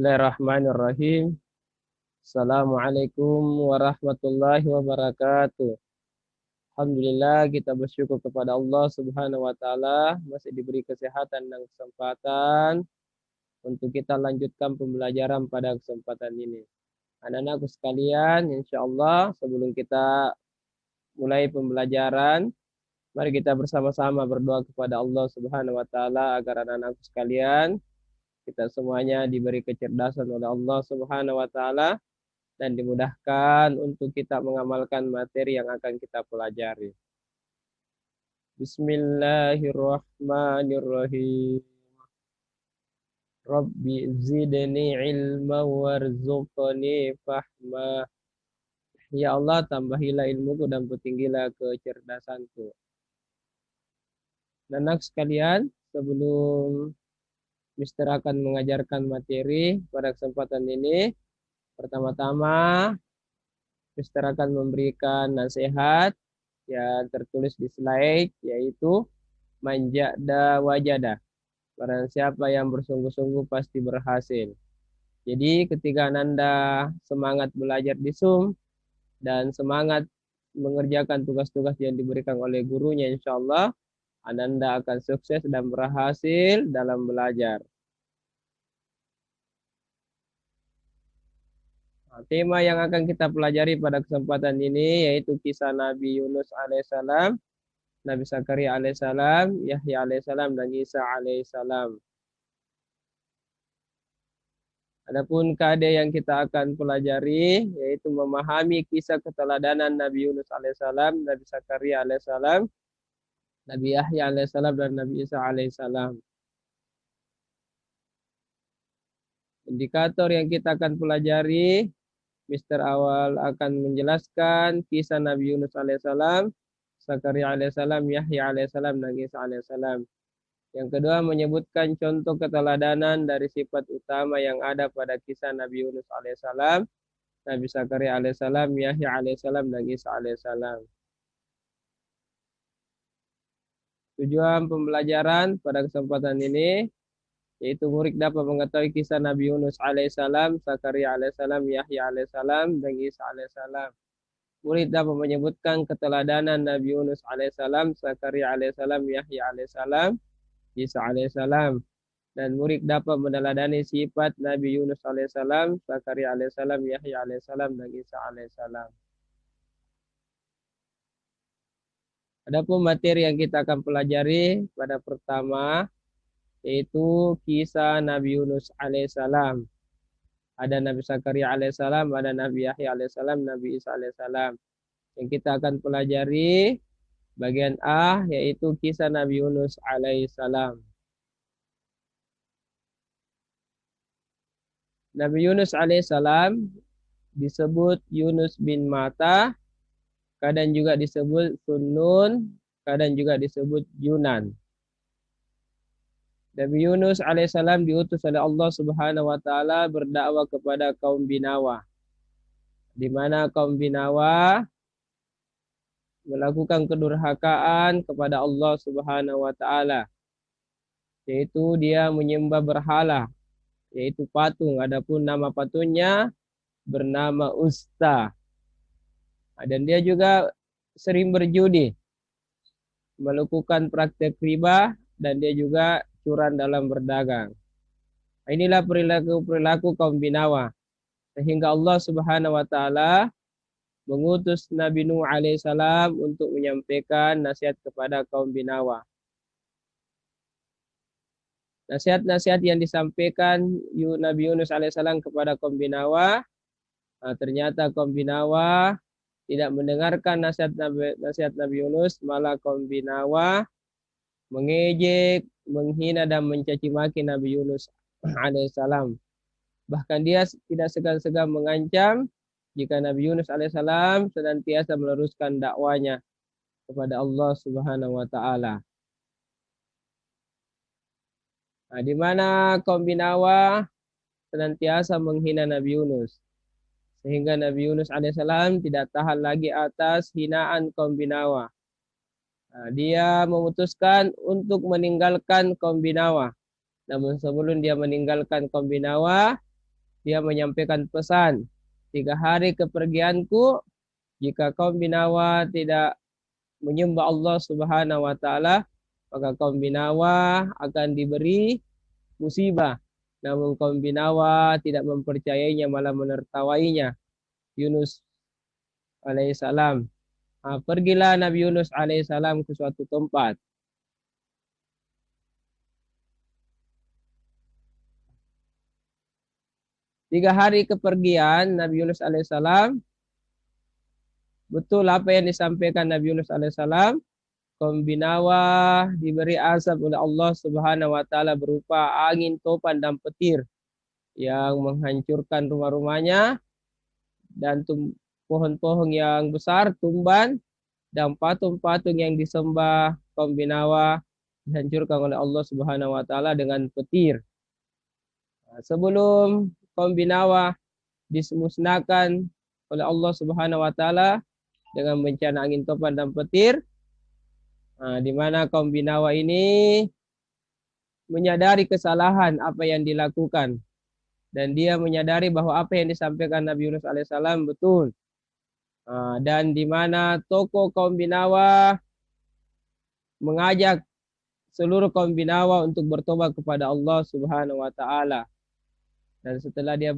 Bismillahirrahmanirrahim. Assalamualaikum warahmatullahi wabarakatuh. Alhamdulillah kita bersyukur kepada Allah Subhanahu wa taala masih diberi kesehatan dan kesempatan untuk kita lanjutkan pembelajaran pada kesempatan ini. Anak-anakku sekalian, insyaallah sebelum kita mulai pembelajaran, mari kita bersama-sama berdoa kepada Allah Subhanahu wa taala agar anak-anakku sekalian kita semuanya diberi kecerdasan oleh Allah Subhanahu wa taala dan dimudahkan untuk kita mengamalkan materi yang akan kita pelajari. Bismillahirrahmanirrahim. Rabbi zidni ilma warzuqni fahma. Ya Allah, tambahilah ilmuku dan pertinggilah kecerdasanku. Anak sekalian, sebelum Mister akan mengajarkan materi pada kesempatan ini, pertama-tama Mister akan memberikan nasihat yang tertulis di slide, yaitu manjada wajada. Barang siapa yang bersungguh-sungguh pasti berhasil. Jadi ketika Anda semangat belajar di Zoom dan semangat mengerjakan tugas-tugas yang diberikan oleh gurunya, insya Allah Anda akan sukses dan berhasil dalam belajar. Tema yang akan kita pelajari pada kesempatan ini yaitu kisah Nabi Yunus alaihissalam, Nabi Zakaria alaihissalam, Yahya alaihissalam, dan Isa alaihissalam. Adapun kade yang kita akan pelajari yaitu memahami kisah keteladanan Nabi Yunus alaihissalam, Nabi Zakaria alaihissalam, Nabi Yahya alaihissalam, dan Nabi Isa alaihissalam. Indikator yang kita akan pelajari, Mister awal akan menjelaskan kisah Nabi Yunus alaihissalam, Zakaria alaihissalam, Yahya alaihissalam, dan Isa alaihissalam. Yang kedua menyebutkan contoh keteladanan dari sifat utama yang ada pada kisah Nabi Yunus alaihissalam, Nabi Zakaria alaihissalam, Yahya alaihissalam, dan Isa alaihissalam. Tujuan pembelajaran pada kesempatan ini yaitu murid dapat mengetahui kisah Nabi Yunus alaihissalam, Zakaria alaihissalam, Yahya alaihissalam, dan Isa alaihissalam. Murid dapat menyebutkan keteladanan Nabi Yunus alaihissalam, Zakaria alaihissalam, Yahya alaihissalam, Isa alaihissalam. Dan murid dapat meneladani sifat Nabi Yunus alaihissalam, Zakaria alaihissalam, Yahya alaihissalam, dan Isa alaihissalam. Adapun materi yang kita akan pelajari pada pertama yaitu kisah Nabi Yunus alaihissalam. Ada Nabi Zakaria alaihissalam, ada Nabi Yahya alaihissalam, Nabi Isa alaihissalam. Yang kita akan pelajari bagian A yaitu kisah Nabi Yunus alaihissalam. Nabi Yunus alaihissalam disebut Yunus bin Matta, kadang juga disebut Sunnun, kadang juga disebut Yunan. Nabi Yunus alaihissalam diutus oleh Allah Subhanahu wa taala berdakwah kepada kaum Binawa. Di mana kaum Binawa melakukan kedurhakaan kepada Allah Subhanahu wa taala. Yaitu dia menyembah berhala, yaitu patung. Adapun nama patungnya bernama Usta. Dan dia juga sering berjudi, melakukan praktek riba, dan dia juga curang dalam berdagang. Inilah perilaku kaum Binawa. Sehingga Allah Subhanahu wa taala mengutus Nabi Nuh alaihissalam untuk menyampaikan nasihat kepada kaum Binawa. Nasihat-nasihat yang disampaikan Nabi Yunus alaihissalam kepada kaum Binawa, ternyata kaum Binawa tidak mendengarkan nasihat Nabi Yunus, malah kaum Binawa mengejek, menghina, dan mencaci maki Nabi Yunus alaihissalam. Bahkan dia tidak segan-segan mengancam jika Nabi Yunus alaihissalam senantiasa meneruskan dakwanya kepada Allah Subhanahu wa taala. Di mana kaum Binawa senantiasa menghina Nabi Yunus, sehingga Nabi Yunus alaihissalam tidak tahan lagi atas hinaan kaum Binawa. Dia memutuskan untuk meninggalkan kaum Binawa. Namun sebelum dia meninggalkan kaum Binawa, dia menyampaikan pesan, 3 hari kepergianku, jika kaum binawa tidak menyembah Allah Subhanahu wa taala, maka kaum binawa akan diberi musibah. Namun kaum binawa tidak mempercayainya, malah menertawainya. Yunus alaihissalam. Pergilah Nabi Yunus alaihissalam ke suatu tempat. Tiga hari kepergian Nabi Yunus alaihissalam, betul apa yang disampaikan Nabi Yunus alaihissalam, kaum binawa diberi azab oleh Allah Subhanahu wa taala berupa angin, topan dan petir yang menghancurkan rumah-rumahnya, dan pohon-pohon yang besar tumban, dan patung-patung yang disembah kaum binawa dihancurkan oleh Allah Subhanahu wa taala dengan petir. Sebelum kaum binawa dimusnahkan oleh Allah Subhanahu wa taala dengan bencana angin topan dan petir, di mana kaum binawa ini menyadari kesalahan apa yang dilakukan, dan dia menyadari bahwa apa yang disampaikan Nabi Yunus alaihissalam betul. Dan di mana tokoh kaum binawa mengajak seluruh kaum binawa untuk bertobat kepada Allah Subhanahu wa taala. Dan setelah dia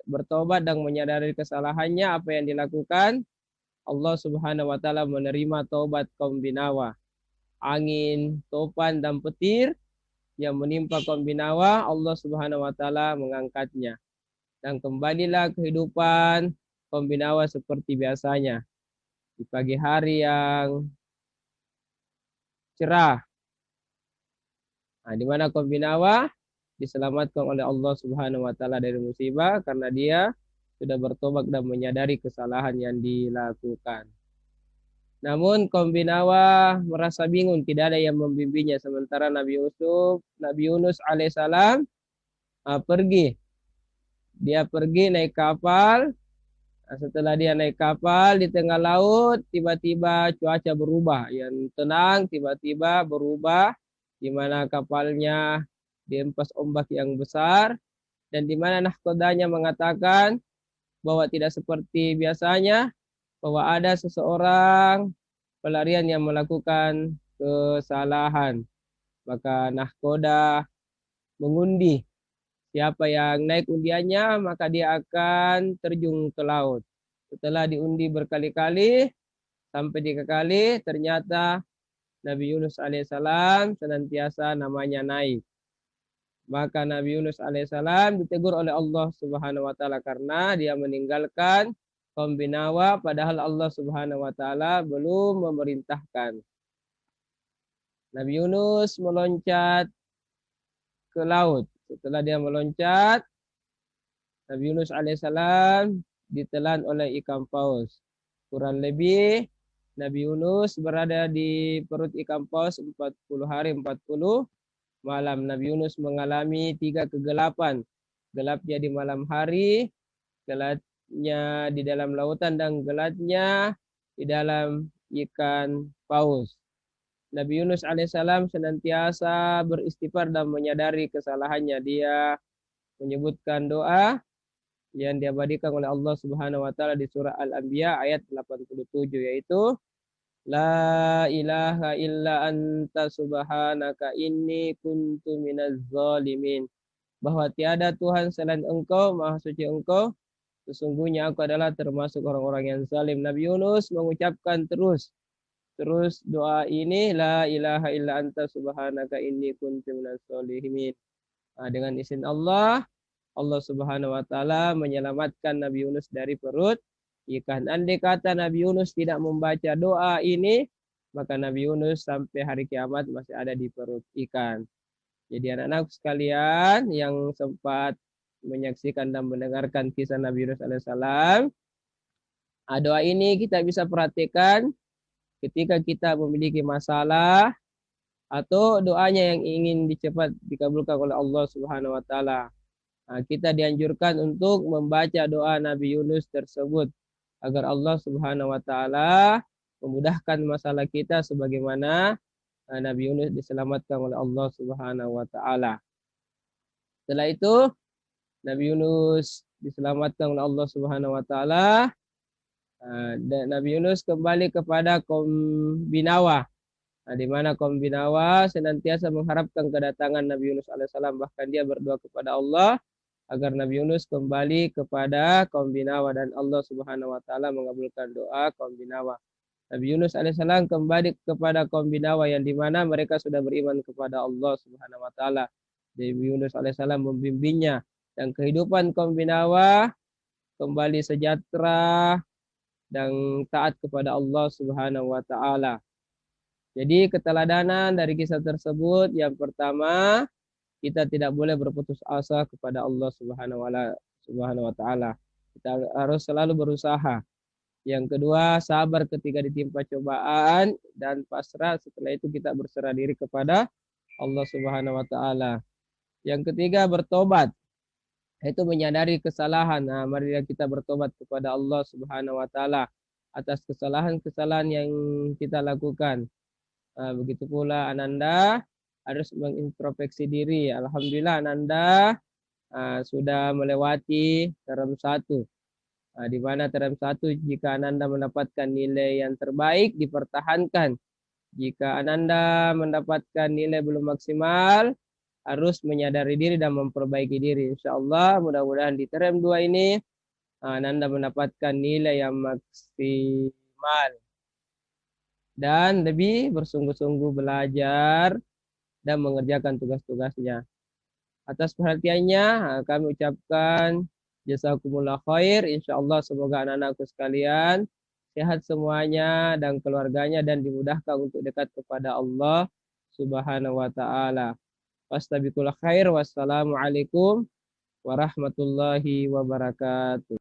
bertobat dan menyadari kesalahannya apa yang dilakukan, Allah Subhanahu wa taala menerima taubat kaum binawa. Angin, topan dan petir yang menimpa kaum binawa, Allah Subhanahu wa taala mengangkatnya. Dan kembalilah kehidupan kaum binawa seperti biasanya. Di pagi hari yang cerah. Di mana kaum binawa diselamatkan oleh Allah Subhanahu wa taala dari musibah karena dia sudah bertobat dan menyadari kesalahan yang dilakukan. Namun kaum binawa merasa bingung, tidak ada yang membimbingnya, sementara Nabi Yunus alaihissalam pergi. Dia pergi naik kapal. Setelah dia naik kapal di tengah laut, tiba-tiba cuaca berubah. Yang tenang tiba-tiba berubah, di mana kapalnya dihempas ombak yang besar, dan di mana nahkodanya mengatakan bahwa tidak seperti biasanya, bahwa ada seseorang pelarian yang melakukan kesalahan. Maka nahkoda mengundi, siapa yang naik undiannya maka dia akan terjun ke laut. Setelah diundi berkali-kali, sampai 3 kali, ternyata Nabi Yunus alaihissalam senantiasa namanya naik. Maka Nabi Yunus alaihissalam ditegur oleh Allah Subhanahu wa taala karena dia meninggalkan kaum binawa padahal Allah Subhanahu wa taala belum memerintahkan. Nabi Yunus meloncat ke laut. Setelah dia meloncat, Nabi Yunus alaihissalam ditelan oleh ikan paus. Kurang lebih Nabi Yunus berada di perut ikan paus 40 hari 40 malam. Nabi Yunus mengalami 3 kegelapan. Gelapnya di malam hari, gelapnya di dalam lautan, dan gelapnya di dalam ikan paus. Nabi Yunus alaihissalam senantiasa beristighfar dan menyadari kesalahannya. Dia menyebutkan doa yang diabadikan oleh Allah Subhanahu wa taala di surah Al-Anbiya ayat 87, yaitu La ilaha illa anta subhanaka inni kuntu minaz zalimin. Bahwa tiada Tuhan selain Engkau, Maha Suci Engkau, sesungguhnya aku adalah termasuk orang-orang yang zalim. Nabi Yunus mengucapkan terus doa ini, La ilaha illa anta subhanaka inni kuntu minaz zalimin. Dengan izin Allah, Allah Subhanahu wa taala menyelamatkan Nabi Yunus dari perut ikan. Andai kata Nabi Yunus tidak membaca doa ini, maka Nabi Yunus sampai hari kiamat masih ada di perut ikan. Jadi anak-anak sekalian yang sempat menyaksikan dan mendengarkan kisah Nabi Yunus alaihissalam, doa ini kita bisa perhatikan ketika kita memiliki masalah atau doanya yang ingin cepat dikabulkan oleh Allah Subhanahu wa taala. Kita dianjurkan untuk membaca doa Nabi Yunus tersebut agar Allah Subhanahu wa taala memudahkan masalah kita sebagaimana Nabi Yunus diselamatkan oleh Allah Subhanahu wa taala. Setelah itu Nabi Yunus diselamatkan oleh Allah Subhanahu wa taala. Dan Nabi Yunus kembali kepada kaum Binawa. Di mana kaum Binawa senantiasa mengharapkan kedatangan Nabi Yunus alaihissalam, bahkan dia berdoa kepada Allah agar Nabi Yunus kembali kepada kaum Binawa, dan Allah Subhanahu wa taala mengabulkan doa kaum Binawa. Nabi Yunus alaihissalam kembali kepada kaum Binawa yang dimana mereka sudah beriman kepada Allah Subhanahu wa taala. Nabi Yunus alaihissalam membimbingnya, dan kehidupan kaum Binawa kembali sejahtera dan taat kepada Allah Subhanahu wa taala. Jadi keteladanan dari kisah tersebut, yang pertama, kita tidak boleh berputus asa kepada Allah Subhanahu wa taala. Kita harus selalu berusaha. Yang kedua, sabar ketika ditimpa cobaan dan pasrah, setelah itu kita berserah diri kepada Allah Subhanahu wa taala. Yang ketiga, bertobat. Itu menyadari kesalahan. Mari kita bertobat kepada Allah Subhanahu wa taala atas kesalahan-kesalahan yang kita lakukan. Begitu pula Ananda harus mengintrospeksi diri. Alhamdulillah Ananda sudah melewati term 1. Di mana term 1 jika Ananda mendapatkan nilai yang terbaik dipertahankan. Jika Ananda mendapatkan nilai belum maksimal, harus menyadari diri dan memperbaiki diri. Insyaallah mudah-mudahan di term 2 ini Ananda mendapatkan nilai yang maksimal dan lebih bersungguh-sungguh belajar dan mengerjakan tugas-tugasnya. Atas perhatiannya kami ucapkan jazakumullah khair. Insyaallah semoga anak-anakku sekalian sehat semuanya dan keluarganya dan dimudahkan untuk dekat kepada Allah Subhanahu wa taala. Wastabiqul khair. Wassalamualaikum warahmatullahi wabarakatuh.